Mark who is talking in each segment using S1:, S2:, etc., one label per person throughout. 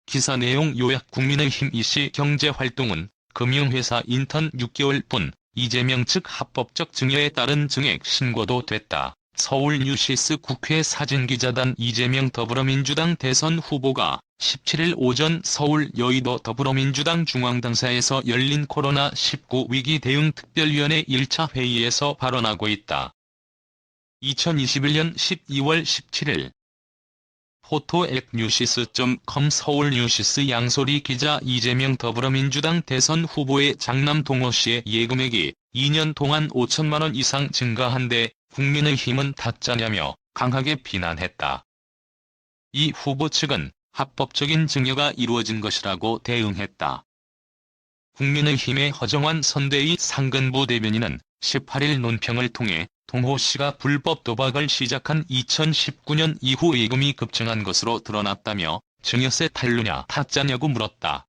S1: 기사 내용 요약. 국민의힘 이씨 경제활동은 금융회사 인턴 6개월뿐. 이재명 측 합법적 증여에 따른 증액 신고도 됐다. 서울 뉴시스 국회 사진기자단. 이재명 더불어민주당 대선 후보가 17일 오전 서울 여의도 더불어민주당 중앙당사에서 열린 코로나19 위기 대응 특별위원회 1차 회의에서 발언하고 있다. 2021년 12월 17일 포토액뉴시스.com 서울 뉴시스. 양소리 기자. 이재명 더불어민주당 대선 후보의 장남 동호씨의 예금액이 2년 동안 5천만 원 이상 증가한데 국민의힘은 타짜냐며 강하게 비난했다. 이 후보 측은 합법적인 증여가 이루어진 것이라고 대응했다. 국민의힘의 허정환 선대위 상근부 대변인은 18일 논평을 통해 동호 씨가 불법 도박을 시작한 2019년 이후 예금이 급증한 것으로 드러났다며 증여세 탈루냐 타짜냐고 물었다.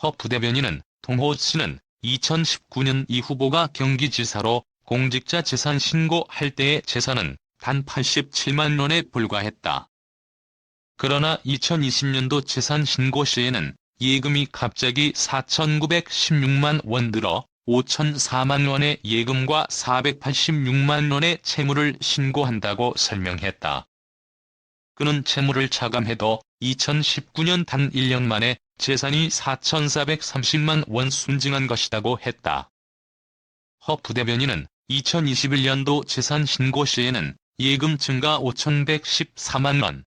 S1: 허 부대변인은 동호 씨는 2019년 이 후보가 경기지사로 공직자 재산 신고할 때의 재산은 단 87만 원에 불과했다. 그러나 2020년도 재산 신고 시에는 예금이 갑자기 4,916만 원 늘어 5,004만 원의 예금과 486만 원의 채무를 신고한다고 설명했다. 그는 채무를 차감해도 2019년 단 1년 만에 재산이 4,430만 원 순증한 것이라고 했다. 허 부대변인은 2021년도 재산 신고 시에는 예금 증가 5,114만 원,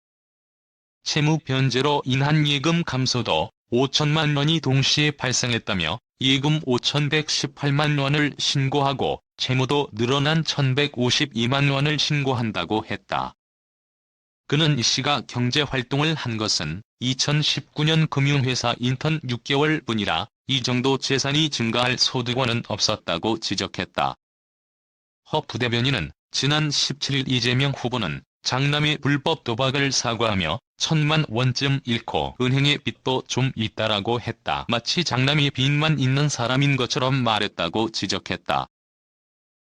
S1: 채무 변제로 인한 예금 감소도 5천만 원이 동시에 발생했다며 예금 5,118만 원을 신고하고 채무도 늘어난 1,152만 원을 신고한다고 했다. 그는 이 씨가 경제활동을 한 것은 2019년 금융회사 인턴 6개월 뿐이라 이 정도 재산이 증가할 소득원은 없었다고 지적했다. 허 부대변인은 지난 17일 이재명 후보는 장남의 불법 도박을 사과하며 1,000만 원쯤 잃고 은행에 빚도 좀 있다라고 했다. 마치 장남이 빚만 있는 사람인 것처럼 말했다고 지적했다.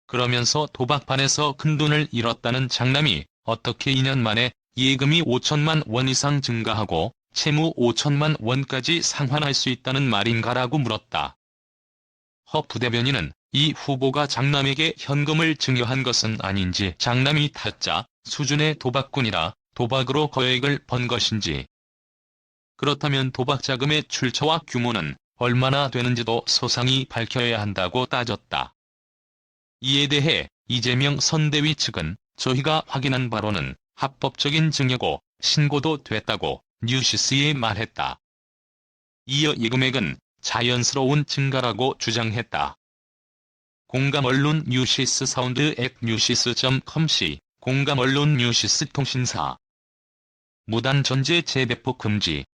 S1: 그러면서 도박판에서 큰돈을 잃었다는 장남이 어떻게 2년 만에 예금이 5천만 원 이상 증가하고 채무 5천만 원까지 상환할 수 있다는 말인가라고 물었다. 허 부대변인은 이 후보가 장남에게 현금을 증여한 것은 아닌지, 장남이 타짜 수준의 도박꾼이라 도박으로 거액을 번 것인지, 그렇다면 도박 자금의 출처와 규모는 얼마나 되는지도 소상히 밝혀야 한다고 따졌다. 이에 대해 이재명 선대위 측은 저희가 확인한 바로는 합법적인 증여고 신고도 됐다고 뉴시스에 말했다. 이어 예금액은 자연스러운 증가라고 주장했다. 공감 언론 뉴시스. 사운드액 뉴시스.com 공감 언론 뉴시스 통신사. 무단 전제 재배포 금지.